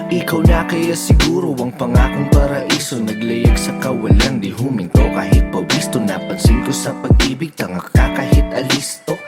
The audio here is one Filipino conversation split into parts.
Ikaw na kaya siguro ang pangakong paraiso. Naglayag sa kawalan, di huminto kahit pawisto. Napansin ko sa pag-ibig, tanga ka kahit alisto.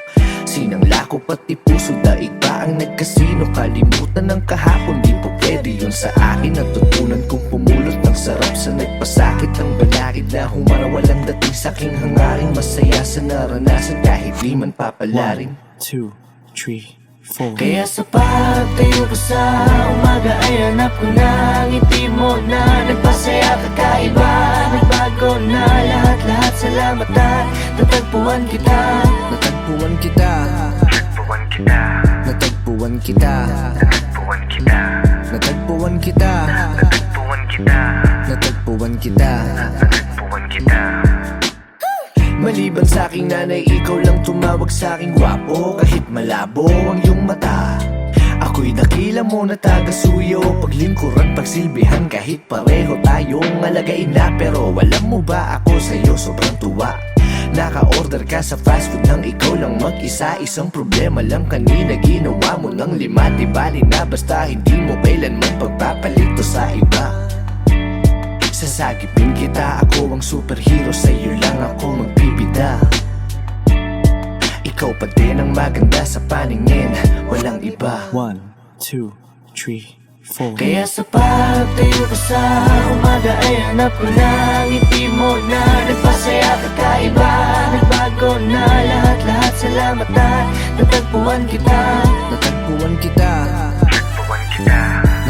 Sinangla ko pati puso, daig pa ang nagkasino. Kalimutan ng kahapon, di po pwede yun sa akin. Natutunan kong pumulot ng sarap sa nagpasakit. Ang balakid na humara, walang dating sa'king hangaring. Masaya sa naranasan kahit di man papalarin. 1, 2, 3, 4. Kaya sa pagtayo ko sa umaga ay hanap ko na ngiti mo na nagpasaya kakaiba. Nagbago na lahat-lahat, salamat at natagpuan kita. Natagpuan kita, Natagpuan kita, natagpuan kita, natagpuan kita, natagpuan kita, natagpuan kita, natagpuan kita. natagpuan kita. Maliban sa aking nanay, ikaw lang tumawag sa aking gwapo. Kahit malabo ang iyong mata, ako'y dakila mo na taga-suyo. Paglingkuran, pagsilbihan, kahit pareho tayong alagain na. Pero alam mo ba, ako sa'yo sobrang tuwa. Naka-order ka sa fast food nang ikaw lang mag-isa. Isang problema lang kanina, ginawa mo ng 5. Di bali na basta hindi mo kailanman pagpapalito sa iba. Sasagipin kita, ako ang superhero, sa'yo lang ako magbibida. Ikaw pa din ang maganda sa paningin, walang iba. 1, 2, 3, 4. Kaya sa pagtayo ko sa umaga ay hanap ko na ngiti mo na nagpasaya kakaiba. Nagbago na lahat-lahat, salamat at natagpuan kita. Natagpuan kita, Natagpuan kita,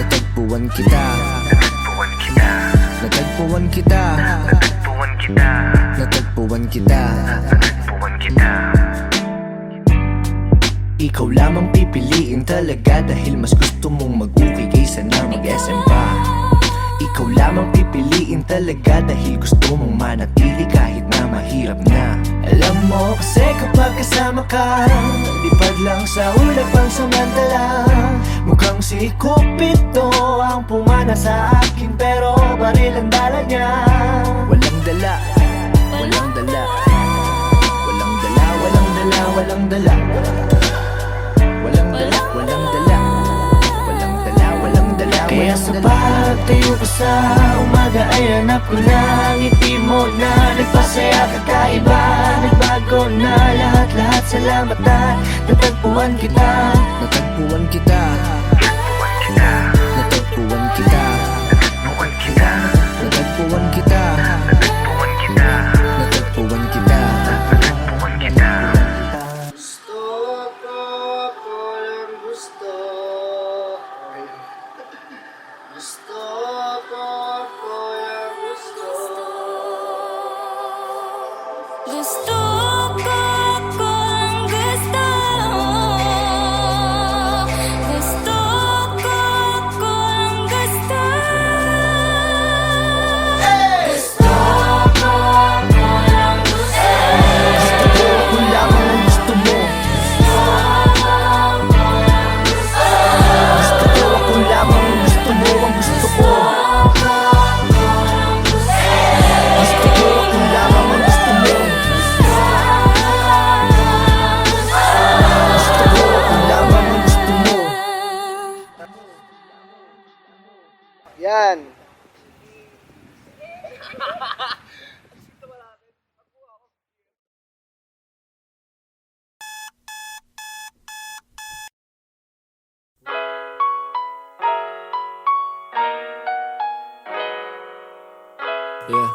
natagpuan kita, natagpuan kita, natagpuan kita, natagpuan kita, natagpuan kita. natagpuan kita. Ikaw lamang pipiliin talaga dahil mas gusto mong mag-ukay kaysa na mag-SM pa. Ikaw lamang pipiliin talaga dahil gusto mong manatili kahit na mahirap na. Alam mo kasi kapag kasama ka, lipad lang sa ulap ang samantala. Mukhang si Cupido ang pumana sa akin, pero baril ang dala niya. Walang dala, walang dala, walang dala, walang dala, walang dala. Walang dala, walang dala, walang dala, walang dala. Kaya sa pagtayo ko sa umaga ay hanap ko na ngiti mo na nagpasaya kakaiba. Nagbago na lahat-lahat, salamat at natagpuan kita. Natagpuan kita, Natagpuan kita, natagpuan kita, natagpuan kita, natagpuan kita, natagpuan kita, natagpuan kita. natagpuan kita. Gusto ko kung gusto. Gusto ko kung gusto. Gusto ko kung gusto. Ako lamang ang gusto mo. Gusto ko, ako lamang ang gusto mo, ang gusto ko. Gusto ko, ako lamang ang gusto mo. Gusto ko, ako lamang ang gusto mo. Yan. Yeah.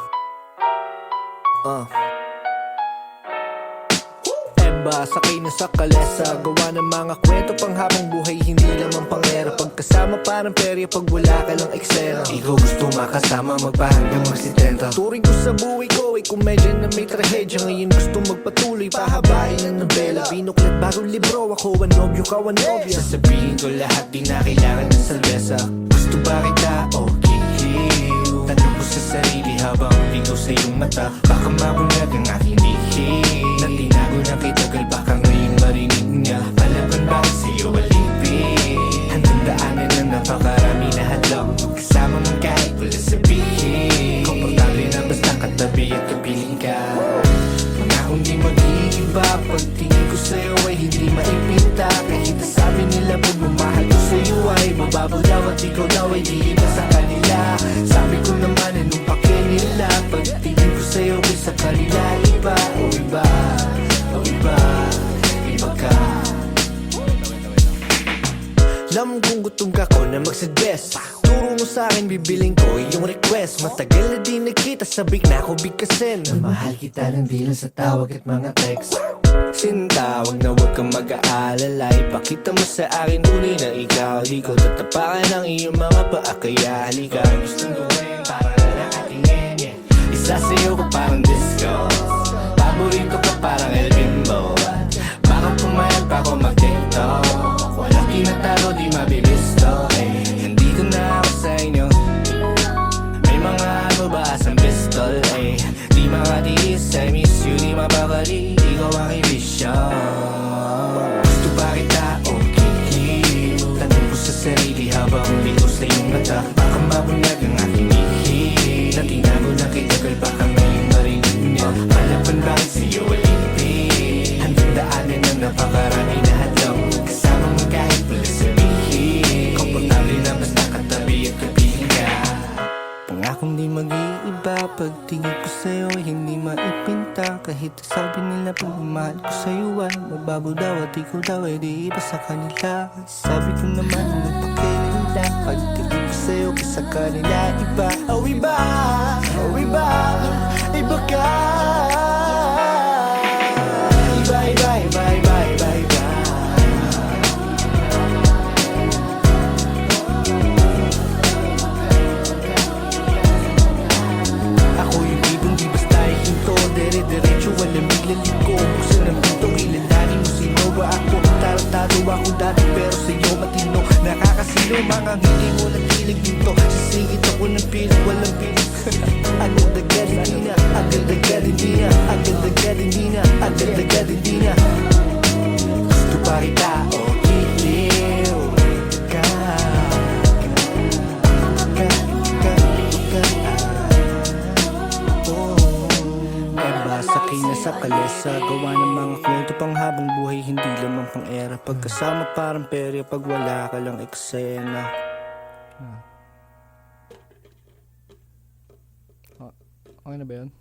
Eba, sakay na sa kalesa. Gawa ng mga kwento pang habang buhay, hindi lamang pangera. Pagkasama parang perya pag wala ka ng eksena. Ikaw gusto makasama, magpahanggang mag-70. Turing ko sa buhay ko ay komedya na may trahedya. Ngayon gusto magpatuloy, pahabain ang nobela. Binuklat bagong libro, ako ang nobyo, ka ang nobya. Sasabihin ko lahat, di na kailangan ng salbesa. Gusto ba kita? Okay. Tanong ko sa sarili habang ligaw sa iyong mata. Baka mabunyag ang aking lihim na tinago na kay tagal, baka ngayon marinig niya. Palaban ba sa iyo alipin? Handang daanan na napakarami na hadlang. Magkasama man kahit wala sabihin. Komportable na basta katabi at kapiling ka. Pangakong di mag-iiba, pagtingin ko sa'yo ay hindi maipinta. Kahit sabi nila pagmamahal ko sa'yo ay mababaw daw at at ikaw daw ay di iba sa kanila. Sabi ko naman anong pake nila, pagtingin ko sa'yo ay sa kanila iba. O iba, o iba, iba ka. Alam kong gutom ka ko na mag-suggest, turo mo sa'kin bibiling ko yung request. Matagal na di nagkita, sabik na ako bigkasin na mahal kita ng di lang sa tawag at mga text. Sinta, wag na wag kang mag-aalala, ipakita mo sa akin tunay na ikaw. Di ko tatapakan ang iyong mga paa, kaya halika. Gustong gawin para na nakatingin, yeah. Isa sa'yo ko parang disco, paborito ka parang El Bimbo. Baka pumayag pa ako mag-tiktok, walang tinatalo di mabibisto, eh. Nandito na ako sa inyo, may mga mabasang pistol, eh. Di makatiis, I miss you, di mapakali, ikaw aking bisyo. Gusto ba kita o kikip? Tanong ko sa sarili habang liko sa iyong mata. Baka mabunyag ang aking ihip na tinago na kay tagal, baka ngayon marinig niya. Palaban bakit sa'yo alipin? Handang daanan ng napakarami na hadlang, kasama mo kahit wala sabihin. Komportable na basta katabi at kapiling ka. Pangakong di mag-iiba, pagtingin ko sa'yo hindi maipinta. Kahit sabi nila pagmamahal ko sa'yo ay mababaw daw at ikaw daw ay di iba sa kanila. Sabi ko naman anong pake nila, pagtingin ko sa'yo sa kanila iba. Oh iba, oh iba, iba ka. Iba, iba, iba, iba, iba, iba. Ako yung tipong di basta ihinto, dire-diretso walang biglaliko. Buksan ang pinto, kilalanin mo sino ba ako. Tarantado ako dati pero sa'yo matino, nakakasilo mga ngiti mo nagkilig dito. Sisingit ako ng pilit, walang pilit. Agad-agad hindi na, agad-agad hindi na, agad-agad hindi na, agad-agad hindi na. Gusto pa kita o kiliw ka, sakay na sa kalesa, gawa ng mga kwento pang habang buhay, hindi lamang pang era. Pagkasama parang perya, pag wala ka lang eksena. Okay na ba yun?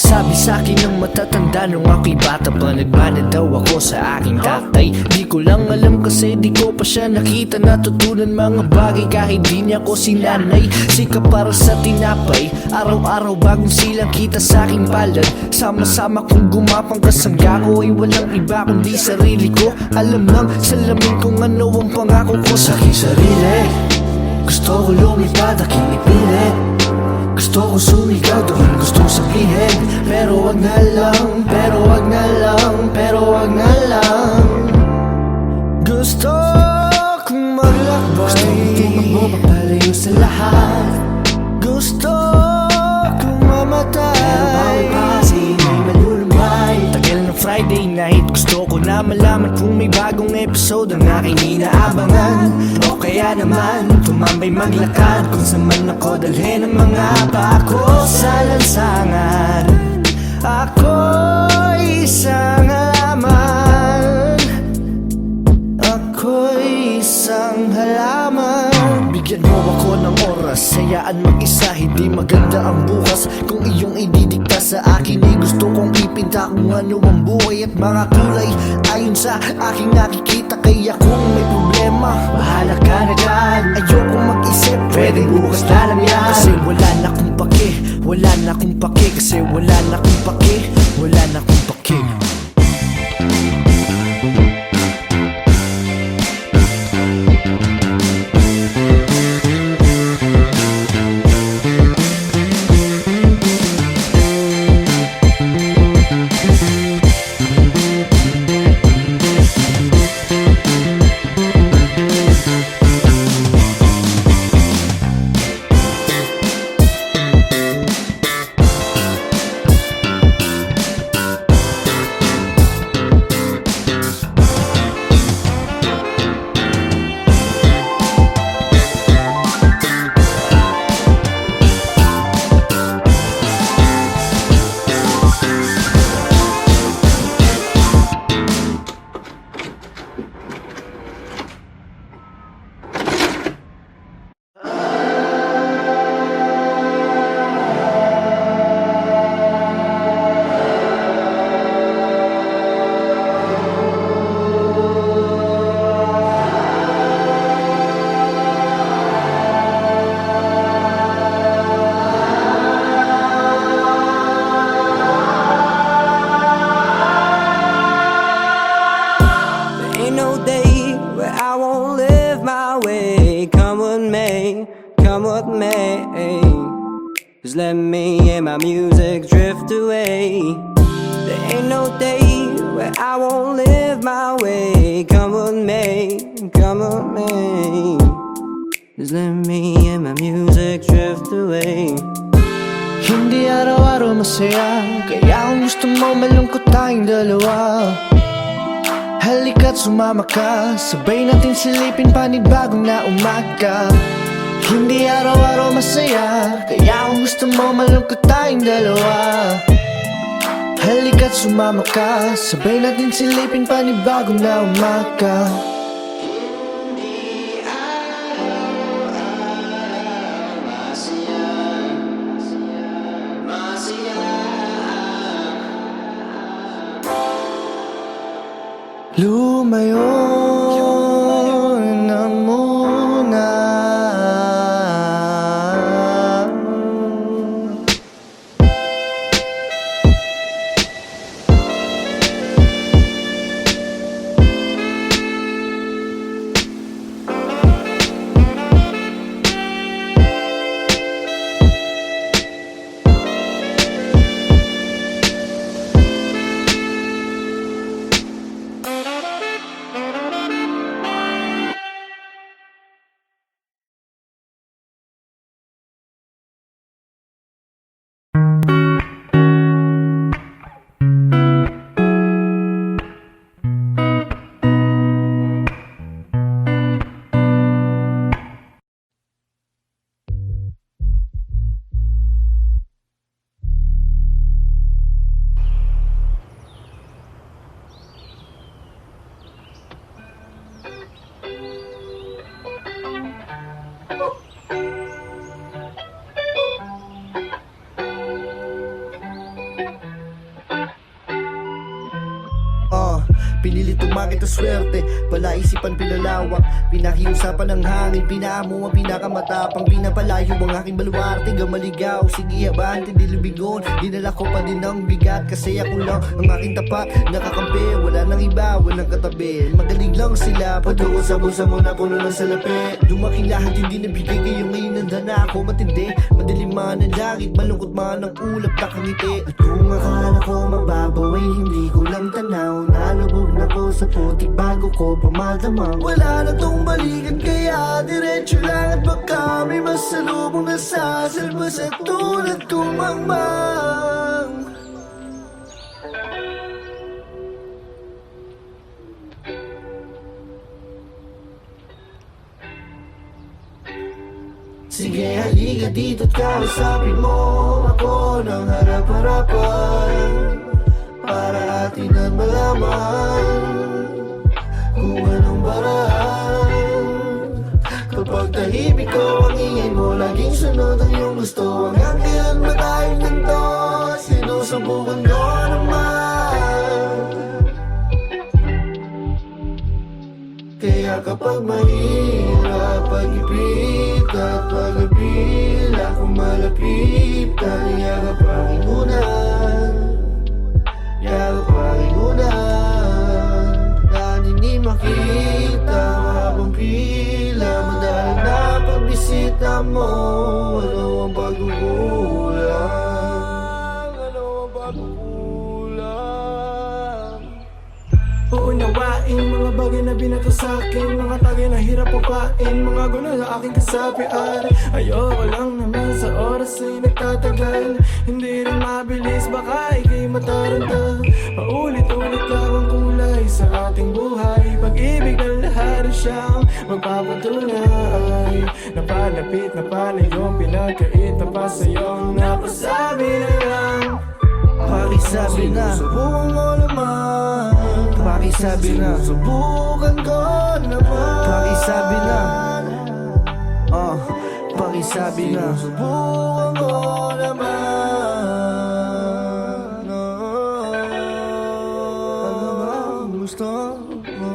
Sabi sa'kin ng matatanda nung ako'y bata pa, nagmana daw ako sa aking tatay. Di ko lang alam kasi di ko pa siya nakita, natutunan mga bagay kahit di niya ko sinanay. Sika para sa tinapay, araw-araw bagong silang kita sa aking palad. Sama-sama kong gumapang, kasangga ko ay walang iba kundi sarili ko. Alam ng salamin kung ano ang pangako ko sa aking sarili. Gusto ko lumipad, aking ipilit. Gusto ko sumigaw, doon gustong sabihin. Pero wag na lang, pero wag na lang, pero wag na lang. Gusto kong maglakbay, gusto kong tumakbo papalayo sa lahat. Gusto kong mamatay, pero bawal pa kasi may malulumay. Tagal ng Friday night, gusto ko na malaman kung may bagong episode ang aking inaabangan. O kaya naman, tumambay maglakad kung saan man ako dalhin ang mga pako sa lansangan. Ako'y isang halaman, ako'y isang halaman. Bigyan mo ako ng oras, hayaan mag-isa, hindi maganda ang bukas. Kung iyong ididikta sa akin, ay gusto kong ipinta kung ano ang buhay at mga kulay ayon sa aking nakikita. Kaya kung may problema, bahala ka na dyan. Ayoko mag-isip, pwedeng bukas na lang yan. Kasi wala na akong pake, wala na akong pake. Kasi wala na akong pake, wala na akong pake. my music drift away. There ain't no day where I won't live my way. Come with me, come with me. Just let me and my music drift away. Hindi araw-araw masaya, kaya kung gusto mo malungkot tayong dalawa. Halika't sumama ka, sabay natin silipin panibagong na umaga. Hindi araw-araw masaya, kaya kung gusto mo malungkot tayong dalawa. Halika't sumama ka, sabay natin silipin panibagong na umaga. Lumayo na muna. Pinilit umakit ang swerte, palaisipan pinalawak. Pinakiusapan ng hangin, pinaamo ang pinakamatapang. Pinapalayo ang aking baluarte, gamaligaw. Sige abante, di lubigon. Dinala ko pa din ang bigat, kasi ako lang ang aking tapat. Nakakampi, wala nang iba, walang katabi. Magaling lang sila, pagdoon sa busa mo na puno ng salapi. Lumaki lahat, hindi nabigay kayo ngayon nandana ako matindi. Madilim man ang langit, malungkot man ang ulap, nakangiti. At kung akala ko mababaw ay hindi ko lang tanaw. Nalubog na ko sa putik bago ko pamadamang. Wala na tong balikan kaya diretso lang. At baka may masalubong na sasalba sa tulad kong mangmang. Sige halika dito't kausapin mo ako ng harap-harapan, para atin ang malaman kung anong paraan. Kapag tahimik ko ang ingay mo, laging sunod ang iyong gusto. Hanggang kailan ba tayong ganito? Sinusubukan ko naman. Kaya kapag mahirap pag-ipit at pag-apila, kung malapit taliyag ang ingunan, yakap ang ingunan. Na hindi makita habang pila, madahil na pagbisita mo. Ano ang pagkukulang? Ano ang pagkukulang? Uunawain mga bagay na binato sa'kin, mga tagay na hirap upain, mga gulo sa aking kasapian. Ayoko lang naman sa oras ay nagtatagal, hindi rin mabilis, baka ika'y mataranta. Paulit-ulit lang ang kulay sa ating buhay, pag-ibig ng lahat ay siyang magpapatunay. Napalapit na palayo, pinagkait na pa sa'yo, napasabi na lang. Pakisabi na, subukan mo naman. Pakisabi na, subukan ko naman. Pakisabi na, pakisabi na, subukan ko naman. Ano ba gusto mo?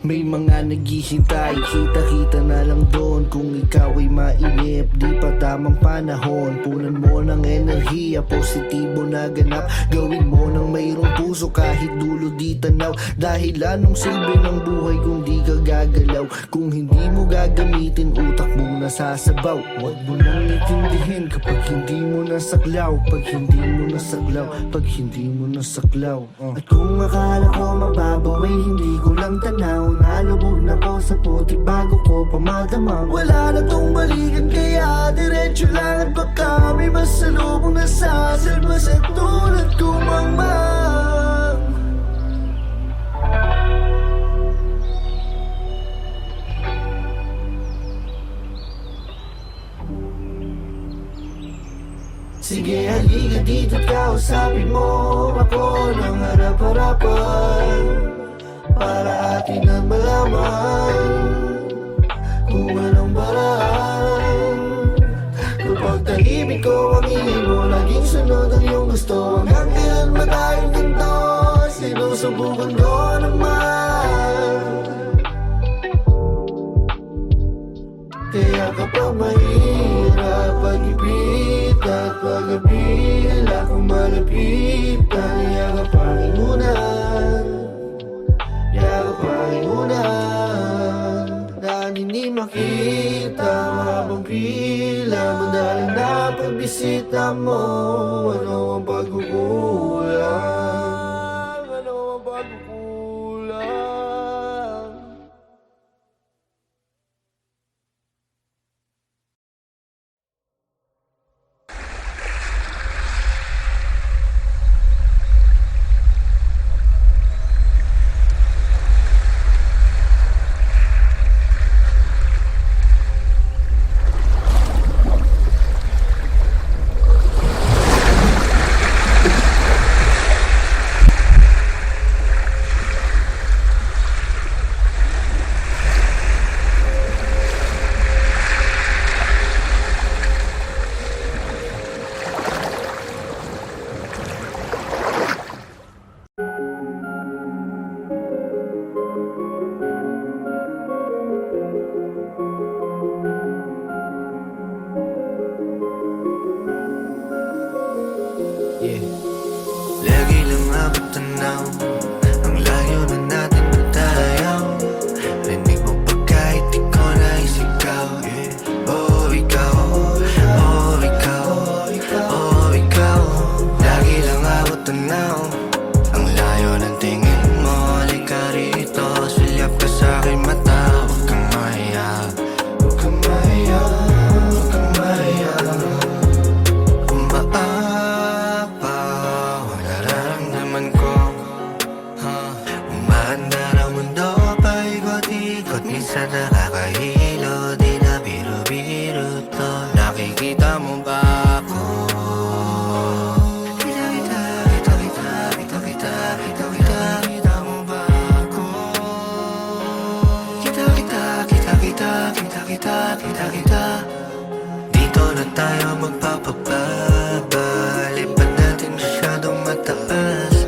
May mga naghihintay, kita-kita na lang doon. Kung ikaw ay mainip, di pa tamang panahon. Punan mo ng enerhiya, positibo na ganap. Gawin mo ng mayroong puso kahit dulo di tanaw. Dahil anong silbi ng buhay kung di ka gagalaw? Kung hindi mo gagamitin utak mong nasasabaw. Huwag mo nang itindihin kapag hindi mo nasaklaw. Pag hindi mo nasaklaw, pag hindi mo nasaklaw. At kung akala ko mababaw ay hindi ko lang tanaw. Nalubog na ko sa puti bago ko pamadamang. Wala na tong balikan kaya diretso lang. At baka may masalubong na sasalba sa tulad ko mangmang. Sige, halika dito't kausapin mo ako ng harap-harapan, para atin ang malaman kung anong paraan. Kapag tahimik ko ang ingay mo, laging sunod ang iyong gusto. Hanggang kailan ba tayong ganito? Sinusubukan ko naman. Kaya kapag mahirap pag-ibig at pag-apil, akong malapitan, yakapangin muna, yakapangin muna. Dahil hindi makita habang pila, madaling na pagbisita mo. Ano ang pagkukulang? Ano ang pagkukulang? Lagi lang abot tanaw, ang layo na natin matayaw. Rinig mo pa kahit di ko naisigaw. Oh, ikaw, oh, ikaw, oh, ikaw. Lagi lang abot tanaw, ang layo ng tingin mo. Halika rito, sulyap ka sa'king mata. Huwag kang mahiya, huwag kang mahiya, huwag kang mahiya. Minsan nakakahilo, di na biro-biro to. Nakikita mo ba ako? Kita mo ba ako? Kita. Dito na tayo magpapababa, lipad natin masyadong mataas.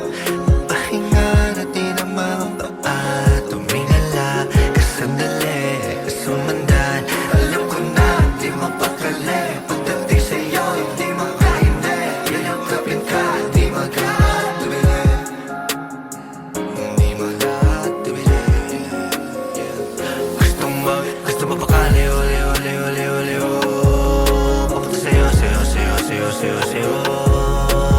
Pahinga natin ang mga paa, tumingala sandali, sumandan. Alam ko na, di mapakali. Pagdating sa'yo, hindi makahindi. Yayakapin ka, di magkakatubili. Hindi magkakatubili. Gusto mo pakali, uli. Papunta sa'yo.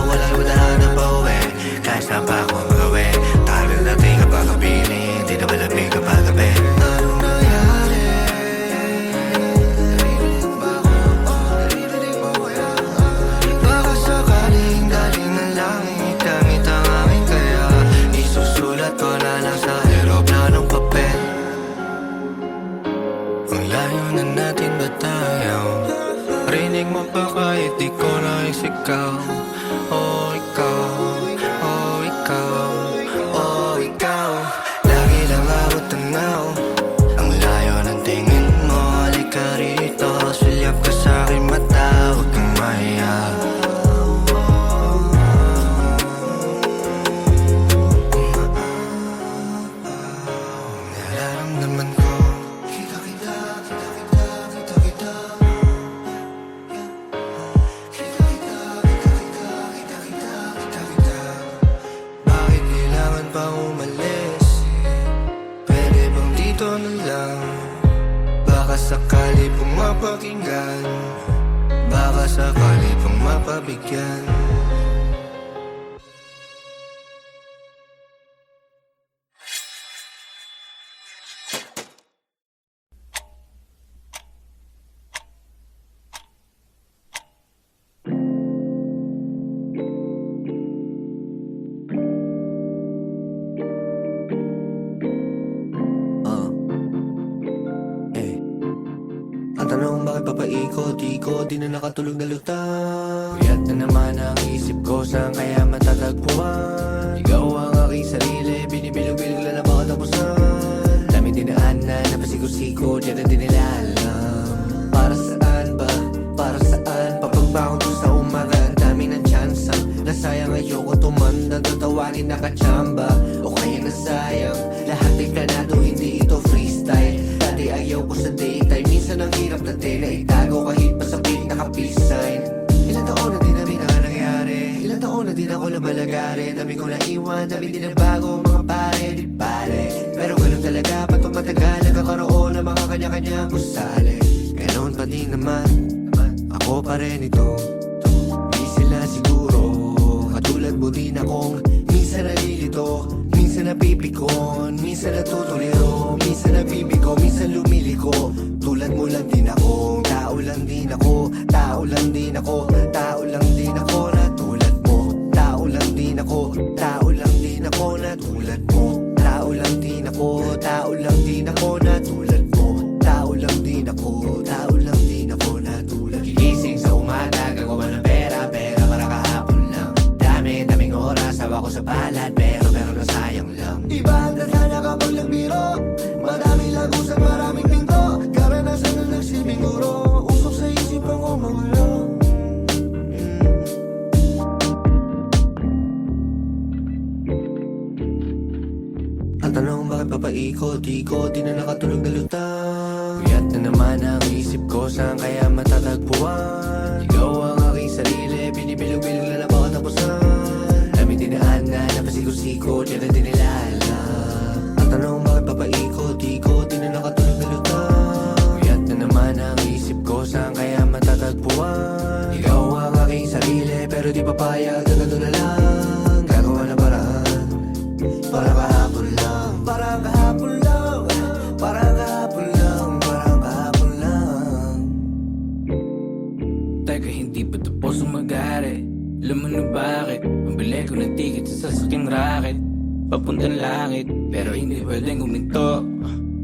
Walang madahanap pa uwi, kahit saan pa ako magawi. Tagal natin kapag kapiling, di na malamig kapag gabi. Rinig mo pa kahit di ko naisigaw. Oh, ikaw, oh, ikaw, oh, ikaw. Lagi lang abot tanaw, ang layo ng tingin mo. Halika rito, sulyap ka sa'king mata. Huwag kang mahiya. Nararamdaman pakinggan, baka sakali pang mapabigyan. Ang tanong bakit papaikot-ikot, di na nakatulog na lutang. Puyat na naman ang isip ko, saan kaya matatagpuan? Ikaw ang aking sarili, binibilog-bilog lang na baka tapusan. Dami dinaan na napasigo-sigo, di na din nila alam. Para saan ba? Para saan? Papagbangon ko sa umaga, ang dami ng tsansa. Nasayang ayoko tumanda, tatawanin nakachamba. O kaya nasayang, lahat ay planado, hindi ito freestyle. Dati ayaw ko sa daytime, minsan ang hirap dati na itago kahit pa sa beat naka-peace sign. Ilang taon na din namin ang nangyari, ilang taon na din ako nabalagari. Dami ko naiwan, dami din na bago mga pare, di pare. Pero ganun talaga, ba't pa matagal nagkakaroon ng mga kanya-kanyang gusali. Ganon pa din naman, ako pa rin ito. Di sila siguro, katulad mo din akong minsan nalilito, minsan napipikon, minsan natutuliro, minsan nabibigo, minsan lumiliko. Tulad mo lang din ako, tao lang din ako, tao lang din ako, tao lang din ako na tulad mo. Tao lang din ako, tao lang din ako na tulad mo. Tao lang din ako, tao lang din ako na tulad mo. Tao lang din ako, tao lang din ako na tulad mo. Gigising sa umaga, gagawa ng pera para kahapon lang. Daming oras, hawa ko sa palad, pero nasayang lang. Iba ang tadhana kapag nagbiro, maraming lagusan, maraming pinto. Karanasan na nagsilbing guro, usok sa isipan ko magulo. Ang tanong bakit papaikot-ikot, di na nakatulog na lutang. Puyat na naman ang isip ko, saan kaya matatagpuan? Ikaw ang aking sarili, binibilog-bilog lang na baka tapusan. Dami dinaan na napasigo-sigo, di na din nila alam. Ang tanong bakit papaikot-ikot, di na nakatulog na lutang. Puyat na naman ang isip ko, saan kaya matatagpuan? Ikaw ang aking sarili, pero di papayag na gano'n na lang. Gagawa na paraan, para kahapon lang, para kahapon lang, para kahapon lang, para kahapon lang. Teka, hindi pa tapos ang mag-aari. Alam mo na bakit? Pambili ko ng ticket sa sasakyang racket, papuntang langit, pero hindi pwedeng huminto.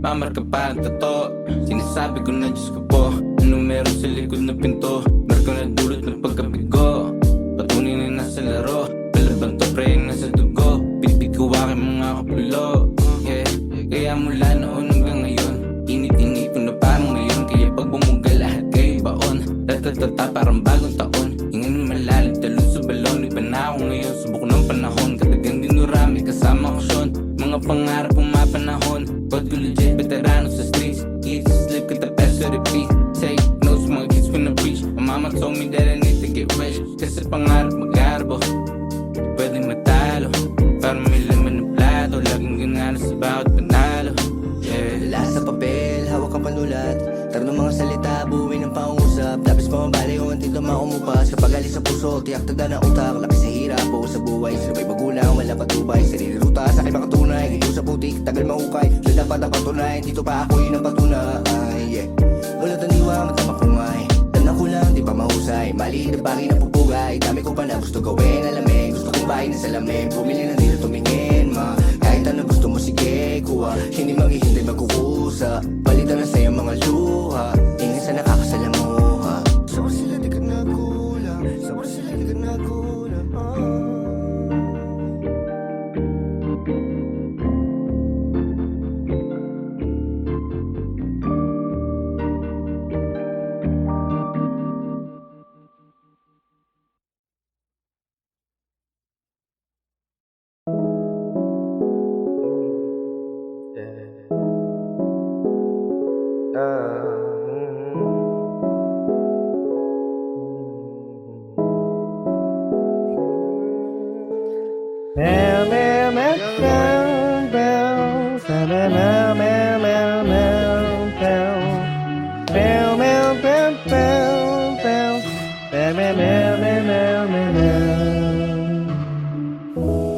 Mamarka pa ang tato, sinasabi ko na Diyos ko po. Ano meron sa likod na pinto? Marka na dulot ng pagkabigo, patuloy na nasa laro. Palaban to pre, nasa dugo, bitbit ko aking mga kapulo. Yeah, kaya mula noon hanggang ngayon, init-init ko na parang ngayon. Kaya pag bumuga lahat kayo baon, tatatata parang bagong taon. Hingan na malalim, talon sa balon, iba na ako ngayon. Subok ng panahon, katagang dinurami kasama ko Sean. Mga pangarap ang mapanahon, God ko legit, veterano sa streets. Eat, sleep, kita best to repeat. Take notes, mga kids when I preach. My mama told me that I need to get rich, kasi pangarap mag-arbo, pwedeng matalo, para may laman ng plato. Laging ganalo sa bawat panalo. Yeah. Dala sa papel, hawak ang panulat, taro ng mga salita, buuin ng pangungusap. Labis pa mabali o ang tinto maumupas. Kapag alis sa puso, tiyak tagda ng utak. Laki sa hirap, buo sa buhay, sino may magulang, wala patubay. Sarili ruta, sa akin makatunay, dito sa putik, tagal mahukay. So dapat ang patunay, dito pa ako yun ang patunay. Yeah. Wala taniwa, matama kumay, tanang ko lang, di pa mahusay. Maliit na bagay na pupugay, dami ko pa na gusto gawin. Alamin, gusto kong bahay na salamin, bumili na dito tumingin ma. Kahit ano gusto mo sige, kuha, hindi maghihintay magkukusa. Palitan na sa'yo mga luha, ingin sa nakakasalamuha. Sabar sila di ka nagulang, sabar sila di ka nagulang.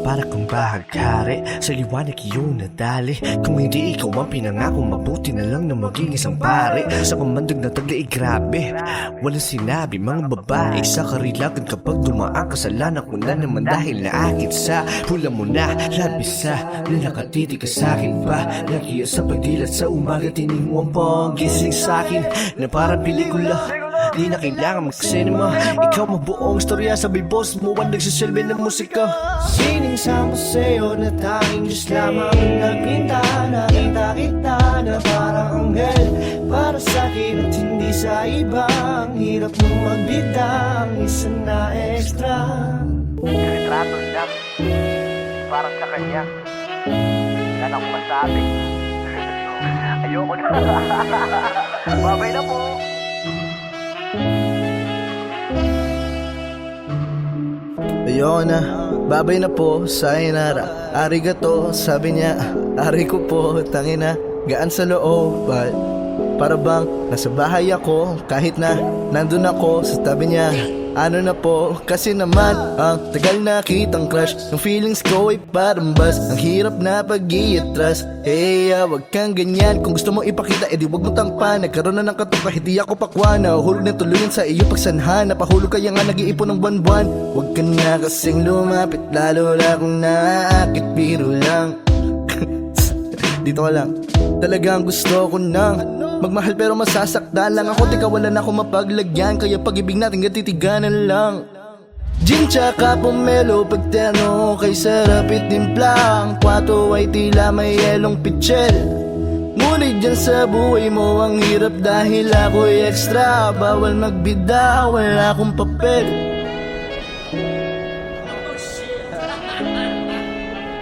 Para kang bahaghari, sa liwanag iyong nadali. Kung hindi ikaw ang pinangako, mabuti na lang na maging isang pare. Sa kamandag na taglay, grabe, walang sinabi mga babae sa karilagan. Kapag dumaan kasalanan ko na naman dahil naakit sa hula mo na labis sa nakatiti ka sa'kin pa. Nakiya sa pagdilat sa umaga, tinimuan pa ang gising sa'kin na parang pelikula. Di na kailangan mag-cinema. Ikaw mabuong istorya, sabay boss mo ang nagsisilbi ng musika. Siningsama sa'yo na tanging Diyos lamang nagpinta. Nakita kita na parang anghel para sa'kin at hindi sa iba. Ang hirap mo magbida, ang isa na extra. Retrato lang para sa kanya. Yan ang masabi. Ayoko na. Babay na po. Ayoko na, babay na po, sayonara. Arigato, sabi niya. Ari ko po, tangina, gaan sa loob. Para bang nasa bahay ako, kahit na nandun ako sa tabi niya. Ano na po, kasi naman ang tagal na kitang crush. Yung feelings ko ay parang bus. Ang hirap na pag-i-atras. Hey, wag kang ganyan. Kung gusto mo ipakita, edi wag mo tangpan. Nagkaroon na ng katupa, hindi ako pakwa. Nahuhulog na tuluyan sa iyo pagsanha. Napahulog kaya nga nag-iipon ng buwan-buwan. Wag ka na kasing lumapit, lalo na kung naakit, biro lang. Dito ka lang. Talagang gusto ko nang magmahal pero masasakta lang ako. Di kawalan ako mapaglagyan, kaya pag-ibig natin gatitiganan lang. Gin tsaka pomelo, pagterno kay sarap itimpla. Ang kwato ay tila may yelong pitchel. Ngunit dyan sa buhay mo ang hirap dahil ako'y extra. Bawal magbida, wala akong papel.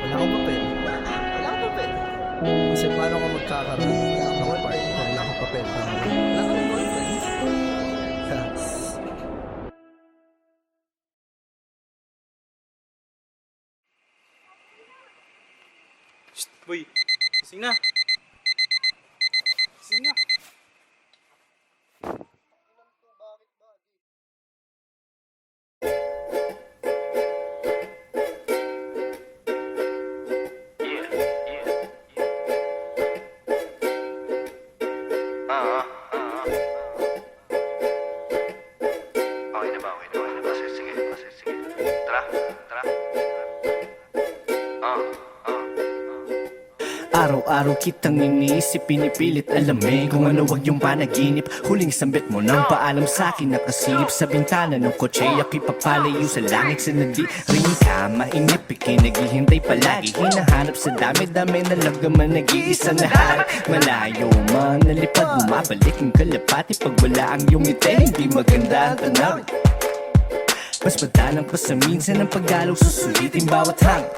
Wala akong papel. Wala akong papel. Kasi paano ko magkakaroon? Wala akong papel. Wala akong boyfriend. Boy, gising na. Gising na. Okay na ba? Sige. Tara. Araw-araw kitang iniisip, pinipilit alamin kung ano wag yung panaginip. Huling sambit mo nang paalam sa'kin, nakasilip sa bintana ng kotse. Ako'y papalayo sa langit sa nadiring ka. Mainip, ikinaghihintay palagi, hinahanap sa dami-dami na lagaman, nag-iisa na harap. Malayo man, nalipad, bumabalik ang kalapati. Pag wala ang iyong ngiti, hindi maganda ang tanawin. Mas madalang pa sa minsan ang paggalaw, susulitin bawat hangin.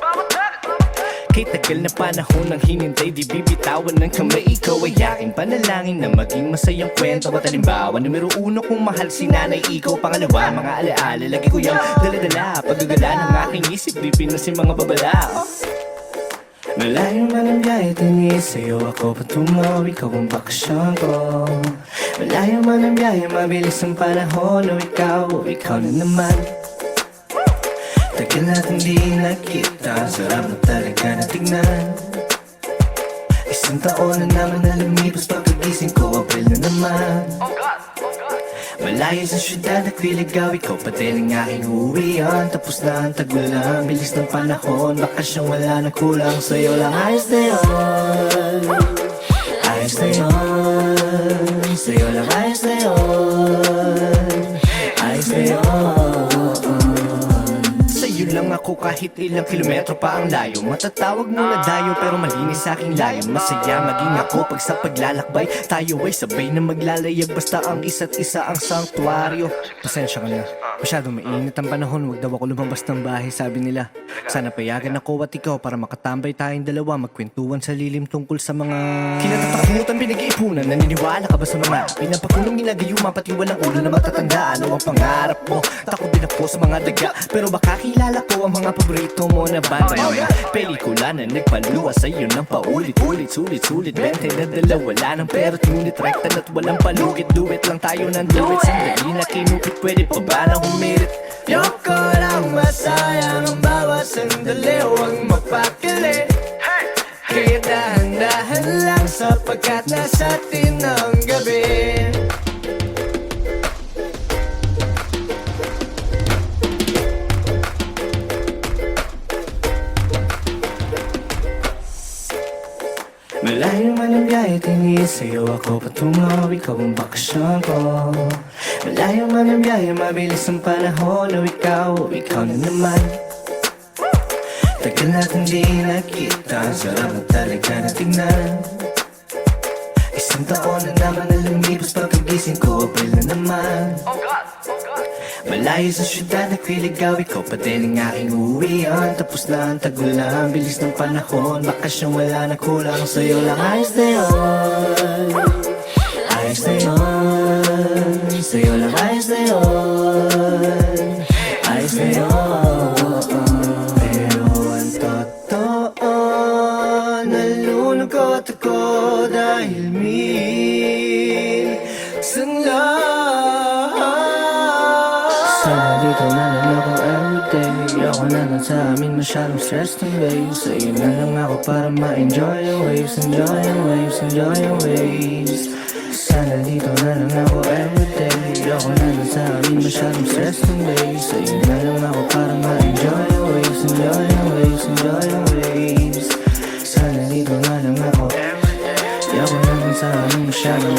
Kay tagal na panahon ng hinintay, di bibitawan ng kamay. Ikaw ay aking panalangin na maging masayang kwento. At halimbawa, numero 1 kung mahal si nanay, ikaw. Pangalawa, mga alaala, lagi ko yung dala-dala. Paggagala ng aking isip, di pinasin mga babala. Malayo man ang biyahe, tinis sa'yo ako patungo. Ikaw ang bakasyon ko. Malayo man ang biyahe, mabilis ang panahon. O ikaw na naman. Tagal natin di nakita, sarap na talaga na tignan. Isang taon na naman na lumipas, pagkagising ko, April na naman. Malayo sa syudad, nagliligaw, ikaw pa din ang aking uuwian. Tapos na ang tagulang, bilis ng panahon, bakasyong wala na kulang. Sa'yo lang ayos na yun, ayos na yun. Sa'yo lang ayos na yun, ayos na yun. Sa'yo lang ako kahit ilang kilometro pa ang layo. Matatawag mo na dayo pero malinis sa aking layo. Masaya maging ako pag sa paglalakbay tayo ay sabay na maglalayag. Basta ang isa't isa ang sanktuaryo. Pasensya ka na, masyadong mainit ang panahon. Huwag daw ako lumabas ng bahay, sabi nila. Sana payagan ako at ikaw para makatambay tayong dalawa. Magkwentuhan sa lilim tungkol sa mga kinatatakutan, pinag-iipunan. Naniniwala ka ba sa mga pinapakulong ginagayuma, pati walang ulo na matatanda? Ano ang pangarap mo? Takot din ako sa mga daga, pero baka kilala ko ang mga paborito mo na banda. Mga pelikula na nagpaluwa sa'yo ng paulit-ulit, sulit-sulit 20 na dalawa, wala ng pera't ngunit rekta na't walang palugit. Do it lang tayo ng do it, sandali na kinupit. Pwede pa ba na pumilit. Yoko lang masayang ang bawat sandali, huwag mapakali. Kaya dahan-dahan lang sapagkat nasa atin ang gabi. Malayo man ang biyahe, tingin sa'yo ako patungo. Ikaw ang bakasyon ko. Malayo man ang biyahe, mabilis ang panahon. O ikaw na naman. Tagal natin di nakita, sarap na talaga na tingnan. Isang taon na naman na lumipas, pagkagising ko, April na naman. Malayo sa syudad, nagliligaw, ikaw pa din ang aking uwian. Tapos na ang tagulan, bilis ng panahon. Bakasyon wala na kulang, sa'yo lang ayos na yun. Ayos na yun. Sa'yo lang ayos na yun. Ayos na yun. Pero ang totoo, nalulungkot ako dahil minsan lang. Sana dito na lang ako everyday. Ako na lang sa amin, masyadong stressed ng waves. Sa'yo na lang ako para ma-enjoy yung waves. Enjoy yung waves, enjoy yung waves. Sana dito na lang ako everyday. Ako na lang sa amin, masyadong stressed ng waves. Sa'yo na lang ako para ma-enjoy yung waves. Enjoy yung waves, enjoy yung waves. Sana dito na lang ako everyday. Ako na lang sa amin, masyadong.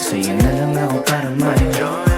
Sa'yo na lang ako para ma-enjoy.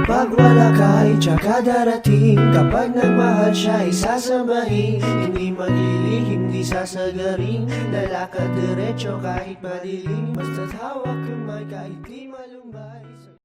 Pag wala ka ay tsaka darating. Kapag nagmahal siya ay sasabahin. Hindi maglilihim, di sasagarin. Lalakad diretso kahit madilim. Basta't hawak kamay kahit di malumbay.